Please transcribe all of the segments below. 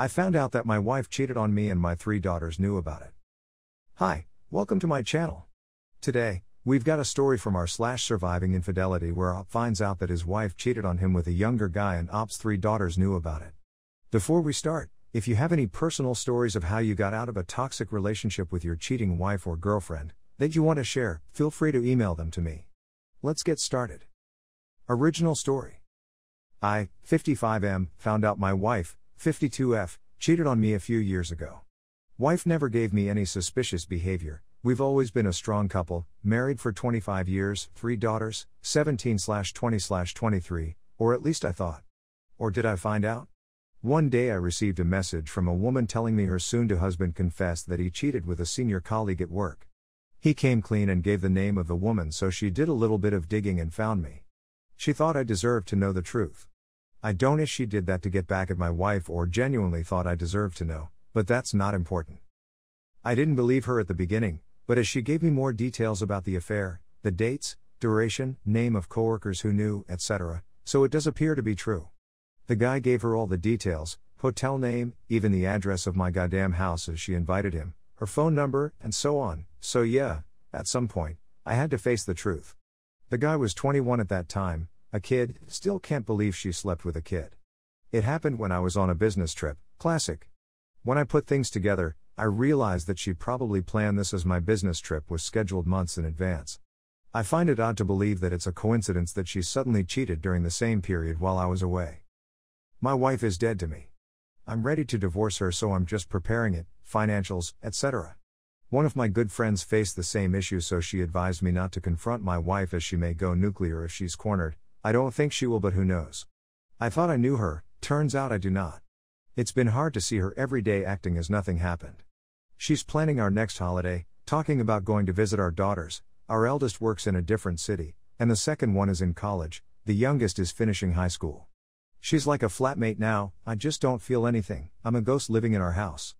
I found out that my wife cheated on me and my 3 daughters knew about it. Hi, welcome to my channel. Today, we've got a story from r/surviving infidelity where Op finds out that his wife cheated on him with a younger guy and Op's 3 daughters knew about it. Before we start, if you have any personal stories of how you got out of a toxic relationship with your cheating wife or girlfriend that you want to share, feel free to email them to me. Let's get started. Original story. I, 55M, found out my wife, 52F, cheated on me a few years ago. Wife never gave me any suspicious behavior. We've always been a strong couple, married for 25 years, 3 daughters, 17/20/23, or at least I thought. Or did I find out? One day I received a message from a woman telling me her soon-to-husband confessed that he cheated with a senior colleague at work. He came clean and gave the name of the woman, so she did a little bit of digging and found me. She thought I deserved to know the truth. I don't know if she did that to get back at my wife or genuinely thought I deserved to know, but that's not important. I didn't believe her at the beginning, but as she gave me more details about the affair, the dates, duration, name of coworkers who knew, etc., so it does appear to be true. The guy gave her all the details, hotel name, even the address of my goddamn house as she invited him, her phone number, and so on, so yeah, at some point, I had to face the truth. The guy was 21 at that time, a kid, still can't believe she slept with a kid. It happened when I was on a business trip, classic. When I put things together, I realized that she probably planned this as my business trip was scheduled months in advance. I find it odd to believe that it's a coincidence that she suddenly cheated during the same period while I was away. My wife is dead to me. I'm ready to divorce her, so I'm just preparing it, financials, etc. One of my good friends faced the same issue, so she advised me not to confront my wife as she may go nuclear if she's cornered. I don't think she will, but who knows. I thought I knew her, turns out I do not. It's been hard to see her every day acting as nothing happened. She's planning our next holiday, talking about going to visit our daughters. Our eldest works in a different city, and the second one is in college, the youngest is finishing high school. She's like a flatmate now. I just don't feel anything. I'm a ghost living in our house.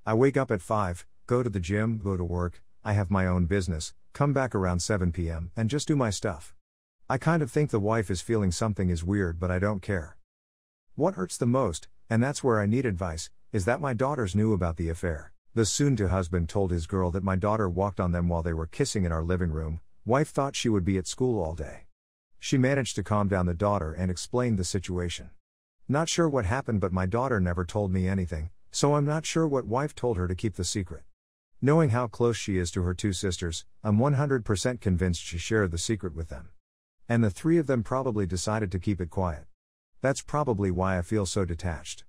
I wake up at 5, go to the gym, go to work, I have my own business, come back around 7 p.m. and just do my stuff. I kind of think the wife is feeling something is weird, but I don't care. What hurts the most, and that's where I need advice, is that my daughters knew about the affair. The soon-to-husband told his girl that my daughter walked on them while they were kissing in our living room. Wife thought she would be at school all day. She managed to calm down the daughter and explained the situation. Not sure what happened, but my daughter never told me anything, so I'm not sure what wife told her to keep the secret. Knowing how close she is to her 2 sisters, I'm 100% convinced she shared the secret with them. And the 3 of them probably decided to keep it quiet. That's probably why I feel so detached.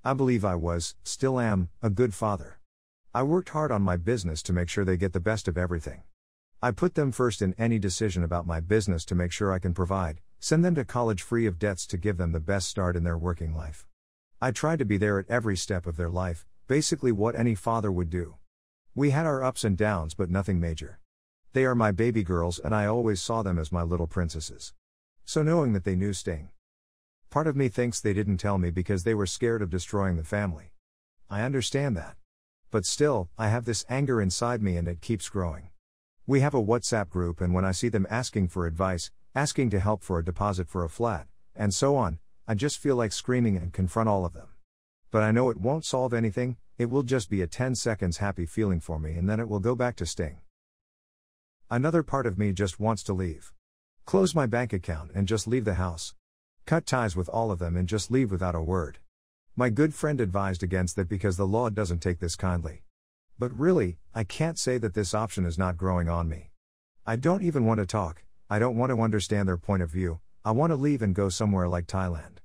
I believe I was, still am, a good father. I worked hard on my business to make sure they get the best of everything. I put them first in any decision about my business to make sure I can provide, send them to college free of debts to give them the best start in their working life. I tried to be there at every step of their life, basically what any father would do. We had our ups and downs, but nothing major. They are my baby girls and I always saw them as my little princesses. So knowing that they knew sting. Part of me thinks they didn't tell me because they were scared of destroying the family. I understand that. But still, I have this anger inside me and it keeps growing. We have a WhatsApp group, and when I see them asking for advice, asking to help for a deposit for a flat, and so on, I just feel like screaming and confront all of them. But I know it won't solve anything, it will just be a 10 seconds happy feeling for me and then it will go back to sting. Another part of me just wants to leave. Close my bank account and just leave the house. Cut ties with all of them and just leave without a word. My good friend advised against that because the law doesn't take this kindly. But really, I can't say that this option is not growing on me. I don't even want to talk, I don't want to understand their point of view, I want to leave and go somewhere like Thailand.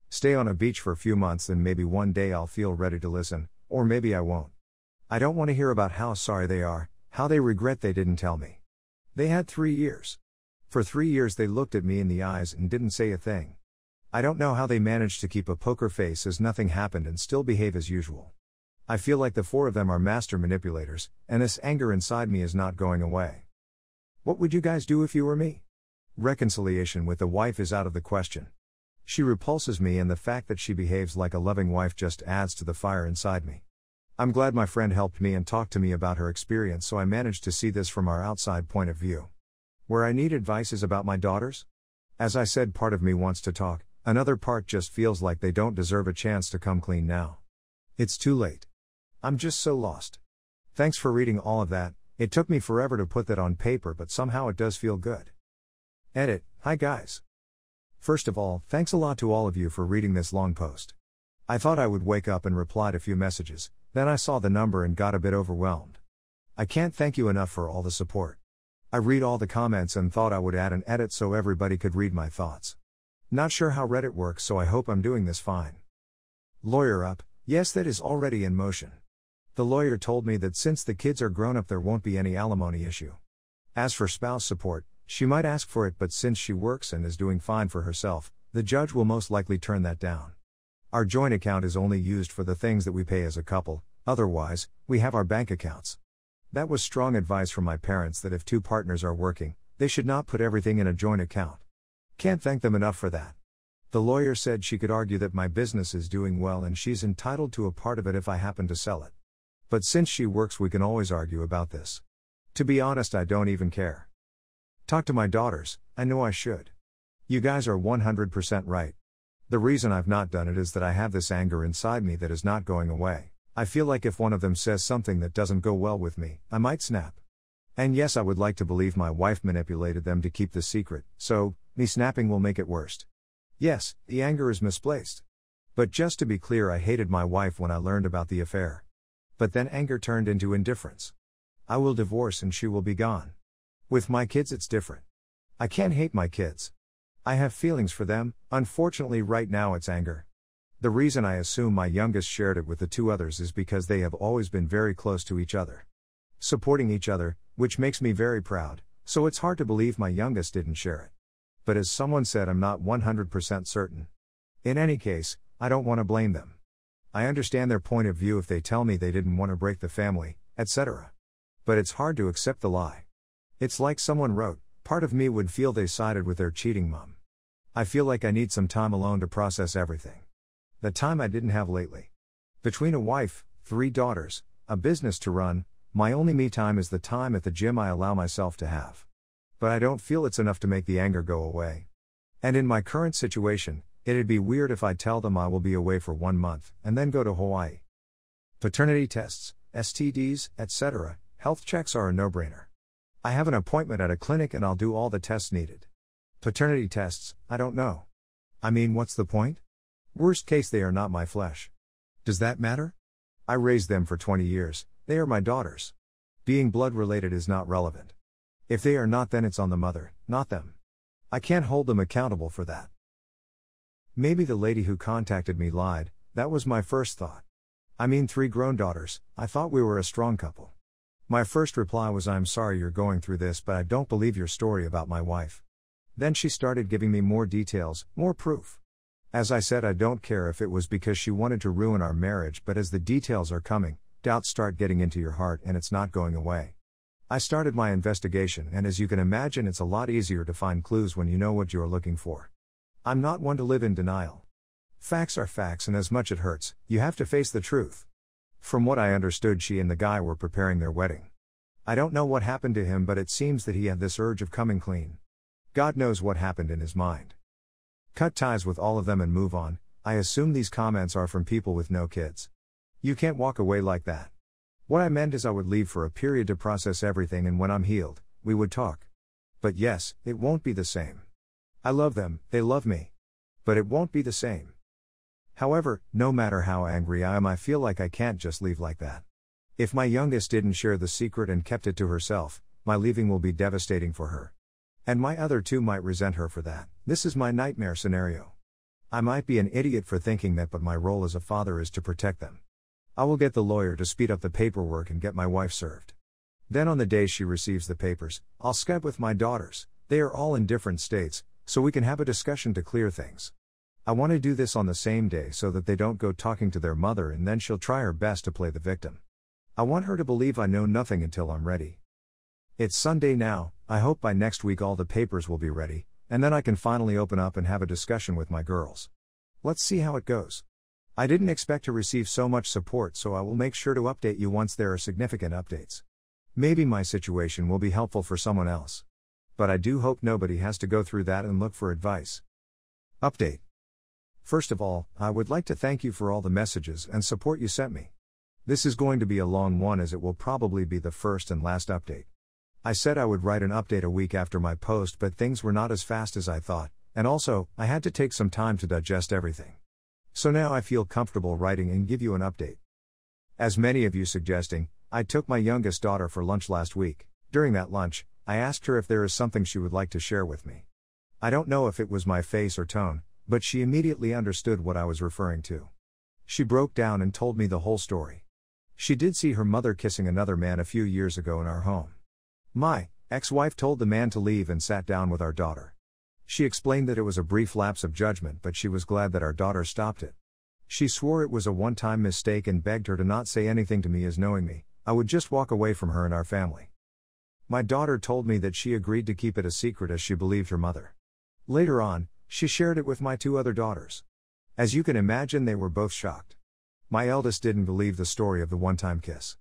Stay on a beach for a few months and maybe one day I'll feel ready to listen, or maybe I won't. I don't want to hear about how sorry they are, how they regret they didn't tell me. They had 3 years. For 3 years they looked at me in the eyes and didn't say a thing. I don't know how they managed to keep a poker face as nothing happened and still behave as usual. I feel like the 4 of them are master manipulators, and this anger inside me is not going away. What would you guys do if you were me? Reconciliation with the wife is out of the question. She repulses me, and the fact that she behaves like a loving wife just adds to the fire inside me. I'm glad my friend helped me and talked to me about her experience, so I managed to see this from our outside point of view. Where I need advice is about my daughters. As I said, part of me wants to talk, another part just feels like they don't deserve a chance to come clean now. It's too late. I'm just so lost. Thanks for reading all of that. It took me forever to put that on paper, but somehow it does feel good. Edit. Hi guys. First of all, thanks a lot to all of you for reading this long post. I thought I would wake up and reply to a few messages, then I saw the number and got a bit overwhelmed. I can't thank you enough for all the support. I read all the comments and thought I would add an edit so everybody could read my thoughts. Not sure how Reddit works, so I hope I'm doing this fine. Lawyer up. Yes, that is already in motion. The lawyer told me that since the kids are grown up there won't be any alimony issue. As for spouse support, she might ask for it, but since she works and is doing fine for herself, the judge will most likely turn that down. Our joint account is only used for the things that we pay as a couple, otherwise, we have our bank accounts. That was strong advice from my parents that if two partners are working, they should not put everything in a joint account. Can't thank them enough for that. The lawyer said she could argue that my business is doing well and she's entitled to a part of it if I happen to sell it. But since she works, we can always argue about this. To be honest, I don't even care. Talk to my daughters, I know I should. You guys are 100% right. The reason I've not done it is that I have this anger inside me that is not going away. I feel like if one of them says something that doesn't go well with me, I might snap. And yes, I would like to believe my wife manipulated them to keep the secret, so, me snapping will make it worse. Yes, the anger is misplaced. But just to be clear, I hated my wife when I learned about the affair. But then anger turned into indifference. I will divorce and she will be gone. With my kids it's different. I can't hate my kids. I have feelings for them, unfortunately right now it's anger. The reason I assume my youngest shared it with the two others is because they have always been very close to each other. Supporting each other, which makes me very proud, so it's hard to believe my youngest didn't share it. But as someone said, I'm not 100% certain. In any case, I don't want to blame them. I understand their point of view if they tell me they didn't want to break the family, etc. But it's hard to accept the lie. It's like someone wrote, part of me would feel they sided with their cheating mom. I feel like I need some time alone to process everything. The time I didn't have lately. Between a wife, 3 daughters, a business to run, my only me time is the time at the gym I allow myself to have. But I don't feel it's enough to make the anger go away. And in my current situation, it'd be weird if I tell them I will be away for 1 month, and then go to Hawaii. Paternity tests, STDs, etc., health checks are a no-brainer. I have an appointment at a clinic and I'll do all the tests needed. Paternity tests, I don't know. I mean, what's the point? Worst case, they are not my flesh. Does that matter? I raised them for 20 years, they are my daughters. Being blood related is not relevant. If they are not, then it's on the mother, not them. I can't hold them accountable for that. Maybe the lady who contacted me lied, that was my first thought. I mean, 3 grown daughters, I thought we were a strong couple. My first reply was, I'm sorry you're going through this, but I don't believe your story about my wife. Then she started giving me more details, more proof. As I said, I don't care if it was because she wanted to ruin our marriage, but as the details are coming, doubts start getting into your heart and it's not going away. I started my investigation, and as you can imagine, it's a lot easier to find clues when you know what you are looking for. I'm not one to live in denial. Facts are facts, and as much it hurts, you have to face the truth. From what I understood, she and the guy were preparing their wedding. I don't know what happened to him, but it seems that he had this urge of coming clean. God knows what happened in his mind. Cut ties with all of them and move on. I assume these comments are from people with no kids. You can't walk away like that. What I meant is I would leave for a period to process everything, and when I'm healed, we would talk. But yes, it won't be the same. I love them, they love me. But it won't be the same. However, no matter how angry I am, I feel like I can't just leave like that. If my youngest didn't share the secret and kept it to herself, my leaving will be devastating for her. And my other 2 might resent her for that. This is my nightmare scenario. I might be an idiot for thinking that, but my role as a father is to protect them. I will get the lawyer to speed up the paperwork and get my wife served. Then on the day she receives the papers, I'll Skype with my daughters. They are all in different states, so we can have a discussion to clear things. I want to do this on the same day so that they don't go talking to their mother and then she'll try her best to play the victim. I want her to believe I know nothing until I'm ready. It's Sunday now, I hope by next week all the papers will be ready, and then I can finally open up and have a discussion with my girls. Let's see how it goes. I didn't expect to receive so much support, so I will make sure to update you once there are significant updates. Maybe my situation will be helpful for someone else. But I do hope nobody has to go through that and look for advice. Update. First of all, I would like to thank you for all the messages and support you sent me. This is going to be a long one as it will probably be the first and last update. I said I would write an update a week after my post, but things were not as fast as I thought, and also, I had to take some time to digest everything. So now I feel comfortable writing and give you an update. As many of you suggesting, I took my youngest daughter for lunch last week. During that lunch, I asked her if there is something she would like to share with me. I don't know if it was my face or tone, but she immediately understood what I was referring to. She broke down and told me the whole story. She did see her mother kissing another man a few years ago in our home. My ex-wife told the man to leave and sat down with our daughter. She explained that it was a brief lapse of judgment, but she was glad that our daughter stopped it. She swore it was a one-time mistake and begged her to not say anything to me, as knowing me, I would just walk away from her and our family. My daughter told me that she agreed to keep it a secret as she believed her mother. Later on, she shared it with my two other daughters. As you can imagine, they were both shocked. My eldest didn't believe the story of the one-time kiss.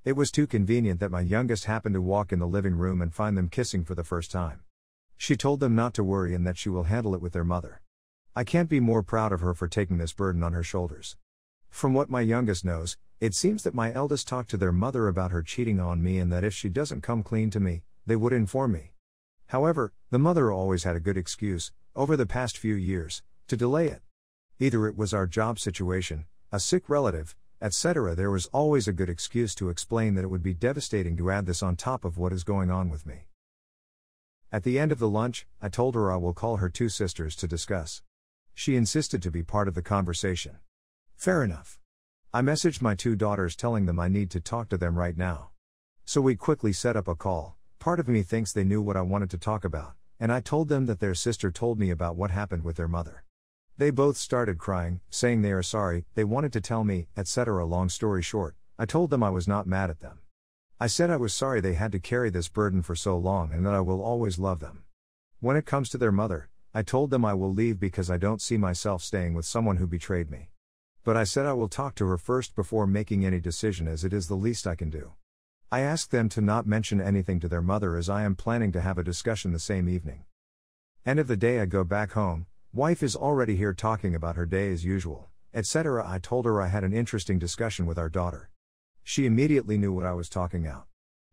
It was too convenient that my youngest happened to walk in the living room and find them kissing for the first time. She told them not to worry and that she will handle it with their mother. I can't be more proud of her for taking this burden on her shoulders. From what my youngest knows, it seems that my eldest talked to their mother about her cheating on me and that if she doesn't come clean to me, they would inform me. However, the mother always had a good excuse, over the past few years, to delay it. Either it was our job situation, a sick relative, etc. There was always a good excuse to explain that it would be devastating to add this on top of what is going on with me. At the end of the lunch, I told her I will call her two sisters to discuss. She insisted to be part of the conversation. Fair enough. I messaged my two daughters telling them I need to talk to them right now. So we quickly set up a call. Part of me thinks they knew what I wanted to talk about, and I told them that their sister told me about what happened with their mother. They both started crying, saying they are sorry, they wanted to tell me, etc. Long story short, I told them I was not mad at them. I said I was sorry they had to carry this burden for so long and that I will always love them. When it comes to their mother, I told them I will leave because I don't see myself staying with someone who betrayed me. But I said I will talk to her first before making any decision, as it is the least I can do. I asked them to not mention anything to their mother as I am planning to have a discussion the same evening. End of the day, I go back home, wife is already here talking about her day as usual, etc. I told her I had an interesting discussion with our daughter. She immediately knew what I was talking about.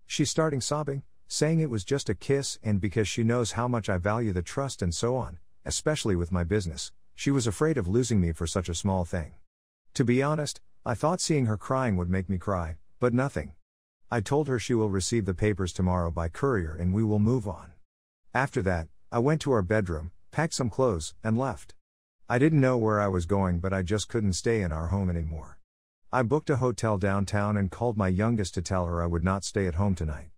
She started sobbing, saying it was just a kiss, and because she knows how much I value the trust and so on, especially with my business, she was afraid of losing me for such a small thing. To be honest, I thought seeing her crying would make me cry, but nothing. I told her she will receive the papers tomorrow by courier and we will move on. After that, I went to our bedroom, packed some clothes, and left. I didn't know where I was going, but I just couldn't stay in our home anymore. I booked a hotel downtown and called my youngest to tell her I would not stay at home tonight.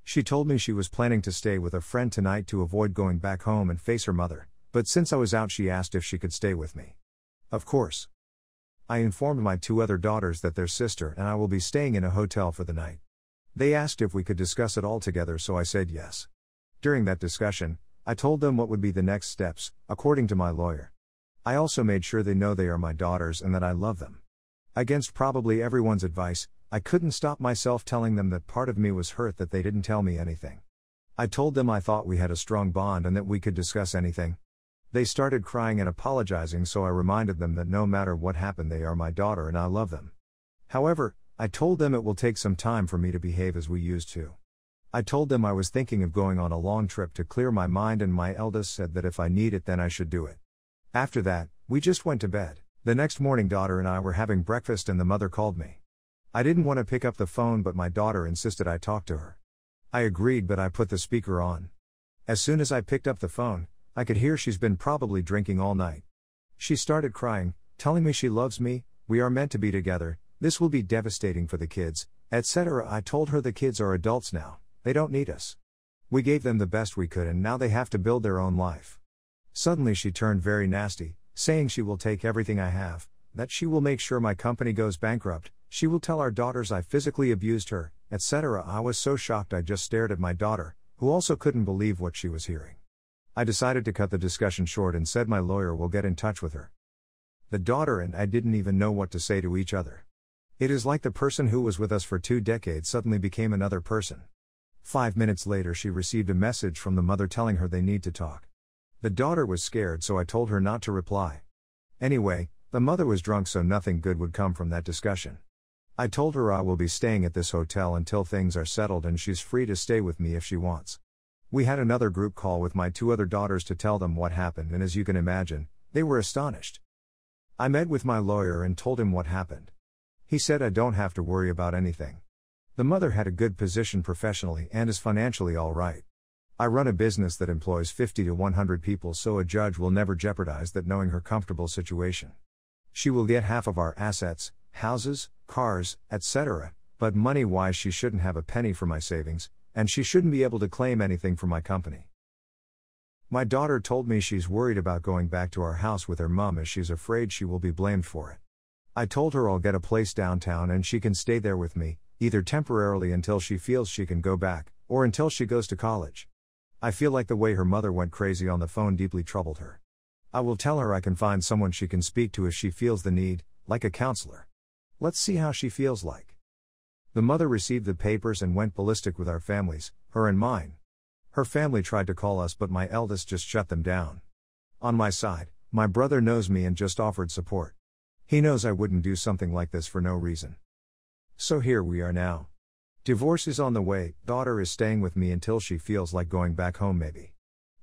She told me she was planning to stay with a friend tonight to avoid going back home and face her mother, but since I was out she asked if she could stay with me. Of course. I informed my two other daughters that their sister and I will be staying in a hotel for the night. They asked if we could discuss it all together, so I said yes. During that discussion, I told them what would be the next steps, according to my lawyer. I also made sure they know they are my daughters and that I love them. Against probably everyone's advice, I couldn't stop myself telling them that part of me was hurt that they didn't tell me anything. I told them I thought we had a strong bond and that we could discuss anything. They started crying and apologizing, so I reminded them that no matter what happened they are my daughter and I love them. However, I told them it will take some time for me to behave as we used to. I told them I was thinking of going on a long trip to clear my mind, and my eldest said that if I need it then I should do it. After that, we just went to bed. The next morning daughter and I were having breakfast and the mother called me. I didn't want to pick up the phone, but my daughter insisted I talk to her. I agreed, but I put the speaker on. As soon as I picked up the phone, I could hear she's been probably drinking all night. She started crying, telling me she loves me, we are meant to be together, this will be devastating for the kids, etc. I told her the kids are adults now, they don't need us. We gave them the best we could and now they have to build their own life. Suddenly she turned very nasty, saying she will take everything I have, that she will make sure my company goes bankrupt, she will tell our daughters I physically abused her, etc. I was so shocked I just stared at my daughter, who also couldn't believe what she was hearing. I decided to cut the discussion short and said my lawyer will get in touch with her. The daughter and I didn't even know what to say to each other. It is like the person who was with us for 2 decades suddenly became another person. 5 minutes later she received a message from the mother telling her they need to talk. The daughter was scared, so I told her not to reply. Anyway, the mother was drunk, so nothing good would come from that discussion. I told her I will be staying at this hotel until things are settled and she's free to stay with me if she wants. We had another group call with my 2 other daughters to tell them what happened, and as you can imagine, they were astonished. I met with my lawyer and told him what happened. He said I don't have to worry about anything. The mother had a good position professionally and is financially all right. I run a business that employs 50 to 100 people, so a judge will never jeopardize that, knowing her comfortable situation. She will get half of our assets, houses, cars, etc., but money-wise she shouldn't have a penny for my savings, and she shouldn't be able to claim anything from my company. My daughter told me she's worried about going back to our house with her mom as she's afraid she will be blamed for it. I told her I'll get a place downtown and she can stay there with me, either temporarily until she feels she can go back, or until she goes to college. I feel like the way her mother went crazy on the phone deeply troubled her. I will tell her I can find someone she can speak to if she feels the need, like a counselor. Let's see how she feels like. The mother received the papers and went ballistic with our families, her and mine. Her family tried to call us, but my eldest just shut them down. On my side, my brother knows me and just offered support. He knows I wouldn't do something like this for no reason. So here we are now. Divorce is on the way, daughter is staying with me until she feels like going back home maybe.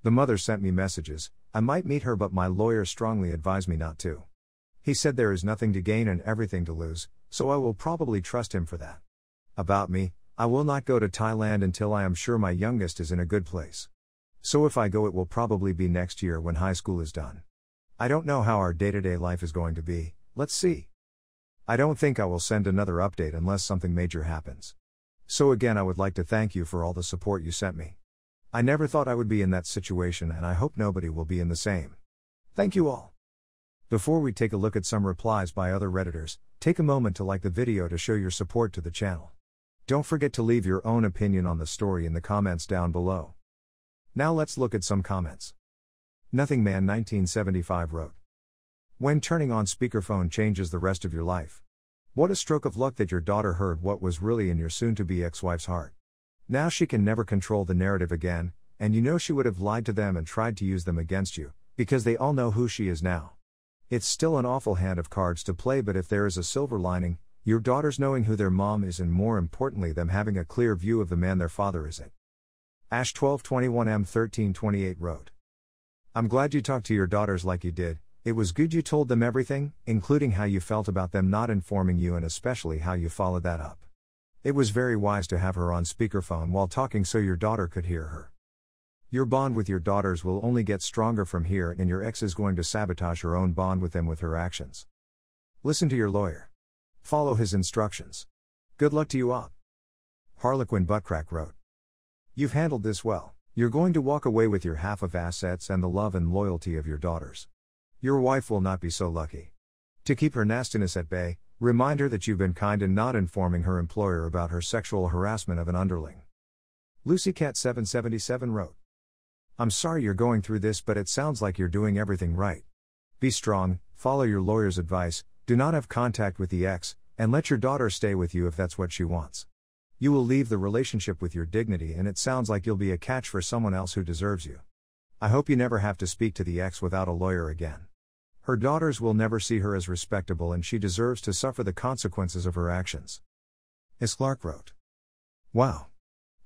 The mother sent me messages, I might meet her but my lawyer strongly advised me not to. He said there is nothing to gain and everything to lose, so I will probably trust him for that. About me, I will not go to Thailand until I am sure my youngest is in a good place. So if I go it will probably be next year when high school is done. I don't know how our day-to-day life is going to be, let's see. I don't think I will send another update unless something major happens. So again I would like to thank you for all the support you sent me. I never thought I would be in that situation and I hope nobody will be in the same. Thank you all. Before we take a look at some replies by other Redditors, take a moment to like the video to show your support to the channel. Don't forget to leave your own opinion on the story in the comments down below. Now let's look at some comments. Nothingman 1975 wrote, when turning on speakerphone changes the rest of your life. What a stroke of luck that your daughter heard what was really in your soon-to-be ex-wife's heart. Now she can never control the narrative again, and you know she would have lied to them and tried to use them against you, because they all know who she is now. It's still an awful hand of cards to play, but if there is a silver lining, your daughters knowing who their mom is and more importantly them having a clear view of the man their father is. Ash 1221M1328 wrote, I'm glad you talked to your daughters like you did. It was good you told them everything, including how you felt about them not informing you and especially how you followed that up. It was very wise to have her on speakerphone while talking so your daughter could hear her. Your bond with your daughters will only get stronger from here and your ex is going to sabotage her own bond with them with her actions. Listen to your lawyer. Follow his instructions. Good luck to you all. Harlequin Buttcrack wrote, you've handled this well. You're going to walk away with your half of assets and the love and loyalty of your daughters. Your wife will not be so lucky. To keep her nastiness at bay, remind her that you've been kind in not informing her employer about her sexual harassment of an underling. LucyCat777 wrote, I'm sorry you're going through this, but it sounds like you're doing everything right. Be strong, follow your lawyer's advice, do not have contact with the ex, and let your daughter stay with you if that's what she wants. You will leave the relationship with your dignity and it sounds like you'll be a catch for someone else who deserves you. I hope you never have to speak to the ex without a lawyer again. Her daughters will never see her as respectable and she deserves to suffer the consequences of her actions. As Clark wrote, wow.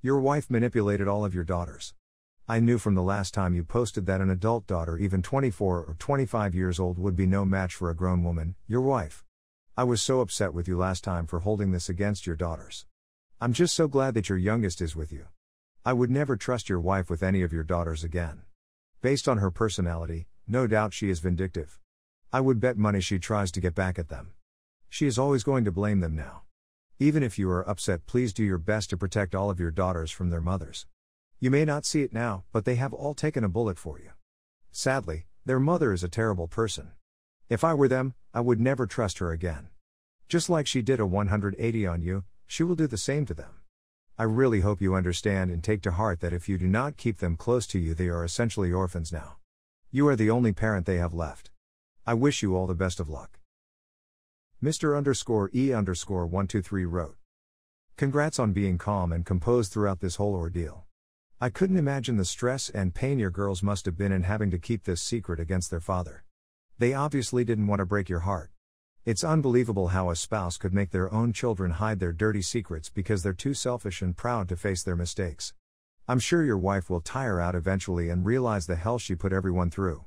Your wife manipulated all of your daughters. I knew from the last time you posted that an adult daughter even 24 or 25 years old would be no match for a grown woman, your wife. I was so upset with you last time for holding this against your daughters. I'm just so glad that your youngest is with you. I would never trust your wife with any of your daughters again. Based on her personality, no doubt she is vindictive. I would bet money she tries to get back at them. She is always going to blame them now. Even if you are upset, please do your best to protect all of your daughters from their mothers. You may not see it now, but they have all taken a bullet for you. Sadly, their mother is a terrible person. If I were them, I would never trust her again. Just like she did a 180 on you, she will do the same to them. I really hope you understand and take to heart that if you do not keep them close to you, they are essentially orphans now. You are the only parent they have left. I wish you all the best of luck. Mr_E_123 wrote, congrats on being calm and composed throughout this whole ordeal. I couldn't imagine the stress and pain your girls must have been in having to keep this secret against their father. They obviously didn't want to break your heart. It's unbelievable how a spouse could make their own children hide their dirty secrets because they're too selfish and proud to face their mistakes. I'm sure your wife will tire out eventually and realize the hell she put everyone through.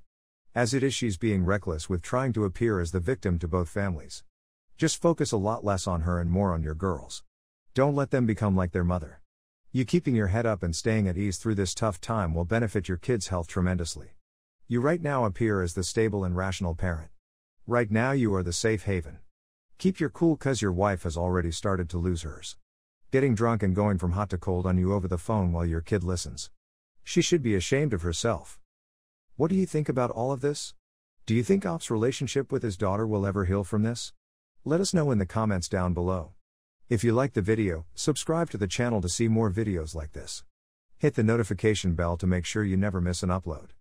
As it is, she's being reckless with trying to appear as the victim to both families. Just focus a lot less on her and more on your girls. Don't let them become like their mother. You keeping your head up and staying at ease through this tough time will benefit your kids' health tremendously. You right now appear as the stable and rational parent. Right now you are the safe haven. Keep your cool cause your wife has already started to lose hers. Getting drunk and going from hot to cold on you over the phone while your kid listens. She should be ashamed of herself. What do you think about all of this? Do you think Op's relationship with his daughter will ever heal from this? Let us know in the comments down below. If you liked the video, subscribe to the channel to see more videos like this. Hit the notification bell to make sure you never miss an upload.